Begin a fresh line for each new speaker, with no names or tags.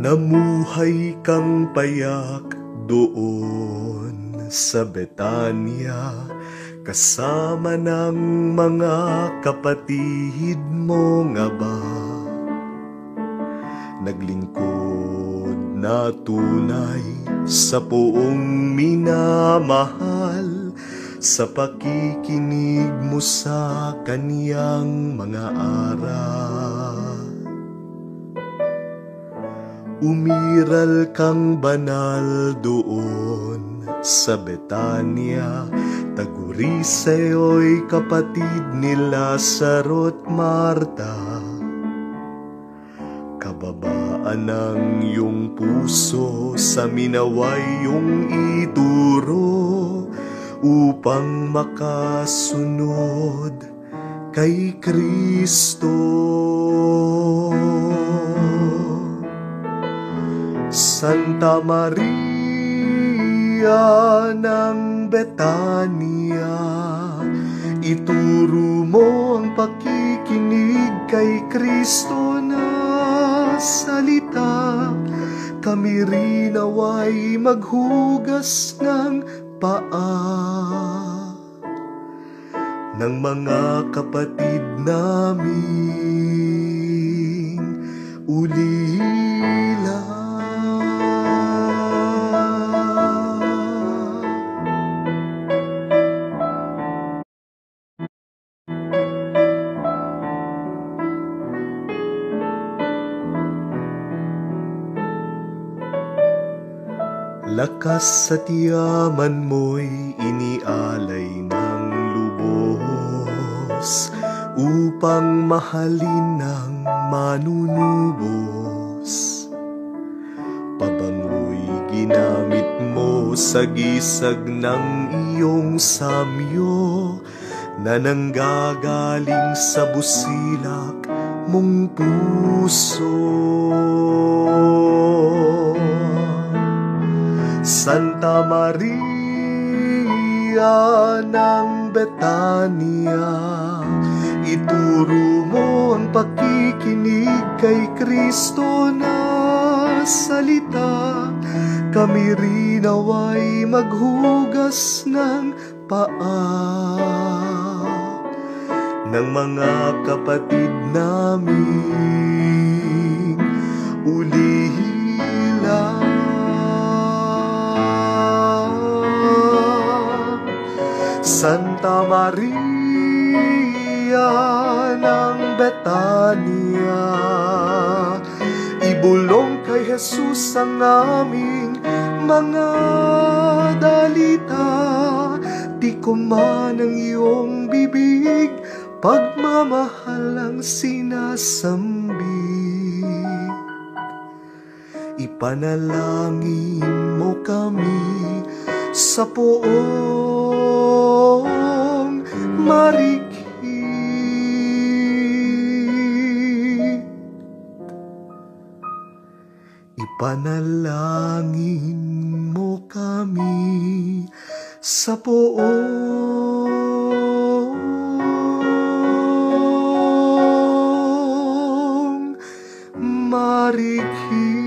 Namuhay kang payak doon sa Betania, kasama ng mga kapatid mo nga ba? Naglingkod na tunay sa poong minamahal, sa pakikinig mo sa kaniyang mga aral. Umiral kang banal doon sa Betania, taguri sa'yo'y kapatid ni Lazaro at Marta. Kababaan ng iyong puso sa minaway iyong ituro, upang makasunod kay Kristo. Santa Maria ng Betania, ituro mo ang pakikinig kay Kristo na salita. Kami rin naway maghugas ng paa ng mga kapatid naming ulila. Lakas sa tiyaman mo'y inialay ng lubos, upang mahalin ng manunubos. Pabango'y ginamit mo sa gisag ng iyong samyo, na nanggagaling sa busilak mong puso. Santa Maria ng Betania, ituro mo ang pakikinig kay Kristo na salita. Kami rin naway maghugas ng paa ng mga kapatid naming ulila. Santa Maria ng Betania, ibulong kay Jesus ang aming mga dalita. Tikuman ang iyong bibig, pagmamahal ang sinasambit. Ipanalangin mo kami sa poong marikit. Ipanalangin mo kami sa poong marikit.